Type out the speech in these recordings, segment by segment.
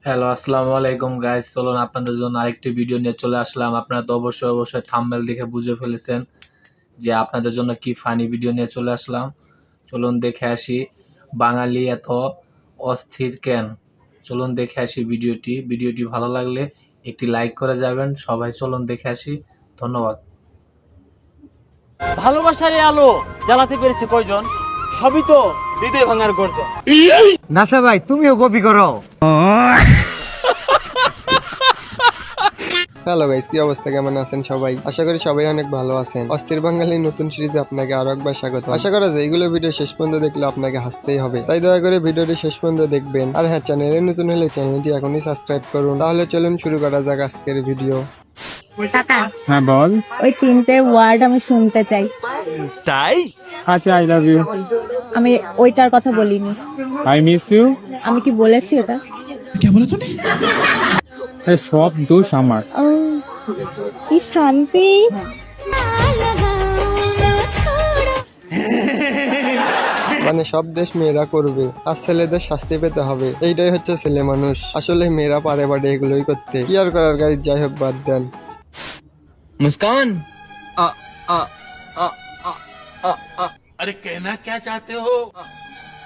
Hello, আসসালামু আলাইকুম guys. চলুন আপনাদের জন্য আরেকটি ভিডিও নিয়ে চলে আসলাম। আপনারা তো অবশ্যই থাম্বনেল দেখে বুঝে ফেলেছেন যে আপনাদের জন্য কি ফানি ভিডিও নিয়ে চলে আসলাম। চলুন দেখে আসি বাঙালি এত অস্থির কেন। চলুন দেখে আসি ভিডিওটি ভালো লাগলে একটি লাইক করে যাবেন সবাই। চলুন দেখে আসি, ধন্যবাদ। ভালোবাসার এই আলো জ্বালাতে পেরেছে কয়জন? সবই তো হৃদয় ভাঙার গর্জন। নাসা ভাই তুমিও কপি করো। হ্যালো গাইস, কি অবস্থা, কেমন আছেন সবাই? আশা করি সবাই অনেক ভালো আছেন। অস্থির বাঙালির নতুন সিরিজে আপনাকে আরো একবার স্বাগত। আশা করা যায় এইগুলো ভিডিও শেষ পর্যন্ত দেখলে আপনাকে হাসতেই হবে, তাই দয়া করে ভিডিওটি শেষ পর্যন্ত দেখবেন। আর হ্যাঁ, চ্যানেলে নতুন হলে চ্যানেলটি এখনই সাবস্ক্রাইব করুন। তাহলে চলুন শুরু করা যাক আজকের ভিডিও। কাকা, হ্যাঁ বল। ওই তিনটে ওয়ার্ড আমি শুনতে চাই। আচ্ছা, আই লাভ ইউ, আমি ওইটার কথা বলিনি। I miss you. আমি কি বলেছি ওটা? সব দোষ আমার। ও, কি শান্তি। মানে সব দেশ মেয়েরা করবে আর ছেলেদের শাস্তি পেতে হবে, এইটাই হচ্ছে ছেলে মানুষ। আসলে মেয়েরা পারে বাড়ে এগুলোই করতে, কি আর করার গাইস, যাই হোক বাদ দেন। মুস্কান, अरे कहना क्या चाहते हो?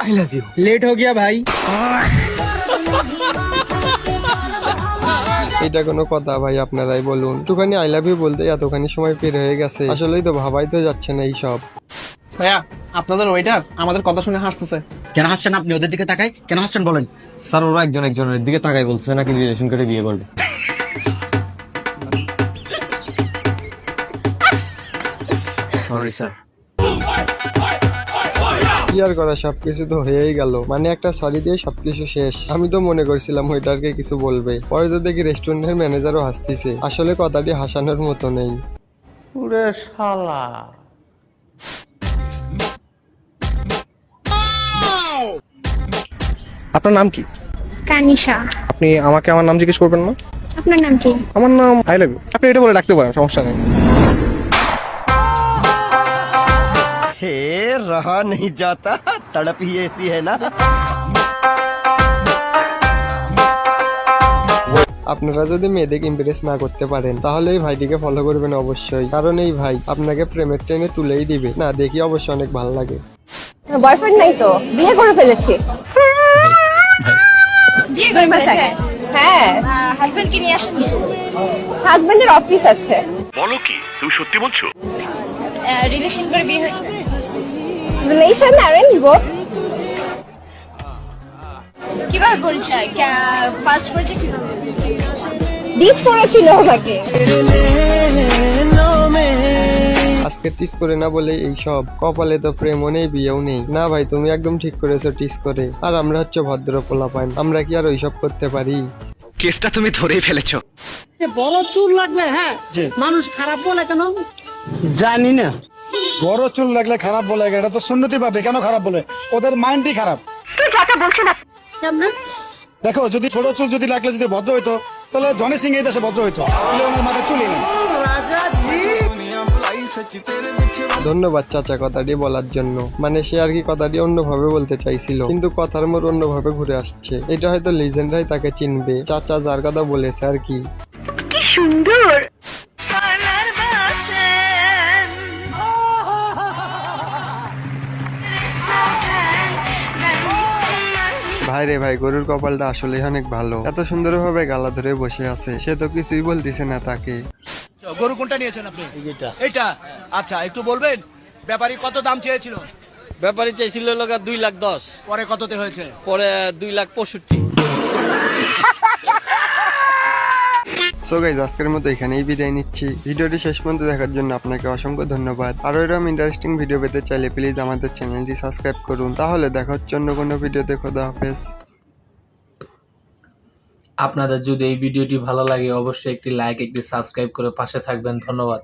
I love you. লেট হো গিয়া ভাই। এটা কোনো কথা ভাই? আপনারাই বলুন। একটুখানি আই লাভ ইউ বলতে এতখানি সময় বের হয়ে গেছে, আসলেই তো ভাবাই তো যাচ্ছে না এইসব। ভাইয়া, আপনাদের ওয়েটার আমাদের কথা শুনে হাসতেছে। কেন হাসছেন আপনি? ওদের দিকে তাকাই কেন হাসছেন বলেন? স্যার ওরা একজনের দিকে তাকাই বলছে নাকি রিলেশন করে বিয়ে করবে। Sorry sir. কি আর করা, সবকিছু তো হয়েই গেল। মানে একটা সরি দিয়ে সবকিছু শেষ। আমি তো মনে করছিলাম ওয়েটারকে কিছু বলবে, পরে তো দেখি রেস্টুরেন্টের ম্যানেজারও হাসতিছে। আসলে কথাটি হাসানোর মতো নেই। আপনার নাম কি? কানিশা। আপনি আমাকে আমার নাম জিজ্ঞেস করবেন না? আপনার নাম কি? আমার নাম আই লাভ ইউ। আপনি এটা বলে ডাকতে পারেন, সমস্যা নেই। হে রহা नहीं जाता, तड़प ही ऐसी है ना। আপনারা যদি মেয়েদেরকে ইমপ্রেস না করতে পারেন তাহলে এই ভাইটিকে ফলো করবেন অবশ্যই, কারণ এই ভাই আপনাকে প্রেমের ট্রেনে তুলেই দিবে। না, দেখি অবশ্য অনেক ভালো লাগে। বয়ফ্রেন্ড নাই তো, বিয়ে করে ফেলেছি। বিয়ে করে ফেলেছে? হ্যাঁ, হাজবেন্ডকে নিয়ে আসেননি? হাজবেন্ডের অফিস আছে। বলো কি, তুমি সত্যি বলছো? রিলেশন করে বিয়ে হয়েছে? রিলেশন অ্যারেঞ্জ গো। কিভাবে পরিচয়? ফার্স্ট পরিচয় কিভাবে? ডিচ করেছিল আমাকে। আজকে টিস করে না বলে এইসব। কপালে তো প্রেমও নেই, বিয়েও নেই। না ভাই, তুমি একদম ঠিক করেছো টিস করে। আর আমরা হচ্ছে ভদ্র পোলাপান, আমরা কি আর ওইসব করতে পারি? কেসটা তুমি ধরেই ফেলেছো। বড় চুল লাগলে হ্যাঁ মানুষ খারাপ বলে কেন জানি না। বড় চুল লাগলে খারাপ বলে, এটা তো সুন্নতি ভাবে কেন খারাপ বলে? ওদের মাইন্ডই খারাপ। কেমনে? দেখো, যদি ছোট চুল যদি লাগলে যদি ভদ্র হইতো তাহলে জনি সিং এই দেশে ভদ্র হইতো, তাহলে ওনার মাথায় চুলই নেই। ধন্যবাদ চাচা কথাটি বলার জন্য। মানে সে আর কি কথাটি অন্যভাবে বলতে চাইছিল, কিন্তু কথার মোড় অন্যভাবে ঘুরে আসছে। এটা হয়তো লিজেন্ডরাই তাকে চিনবে। চাচা যার কথা বলেছে আর কি। কি সুন্দর। ভাই রে ভাই, গরুর কপালটা আসলেই অনেক ভালো। এত সুন্দরভাবে গালা ধরে বসে আছে, সে তো কিছুই বলতেছে না তাকে। গরু কোনটা নিয়েছেন আপনি? এটা। আচ্ছা, একটু বলবেন ব্যাপারী কত দাম চেয়েছিল? ব্যাপারী চাইছিল লোকা 2,10,000, পরে কততে হয়েছে? পরে 2,65,000। সো গাইজ, আজকের মতো এখানেই বিদায় নিচ্ছি। ভিডিওটি শেষ পর্যন্ত দেখার জন্য আপনাকে অসংখ্য ধন্যবাদ। আরো এরকম ইন্টারেস্টিং ভিডিও পেতে চাইলে প্লিজ আমাদের চ্যানেলটি সাবস্ক্রাইব করুন। তাহলে দেখা হচ্ছে অন্য কোনো ভিডিওতে। খোদা হাফেজ। আপনাদের যদি এই ভিডিওটি ভালো লাগে অবশ্যই একটি লাইক, একটি সাবস্ক্রাইব করে পাশে থাকবেন। ধন্যবাদ।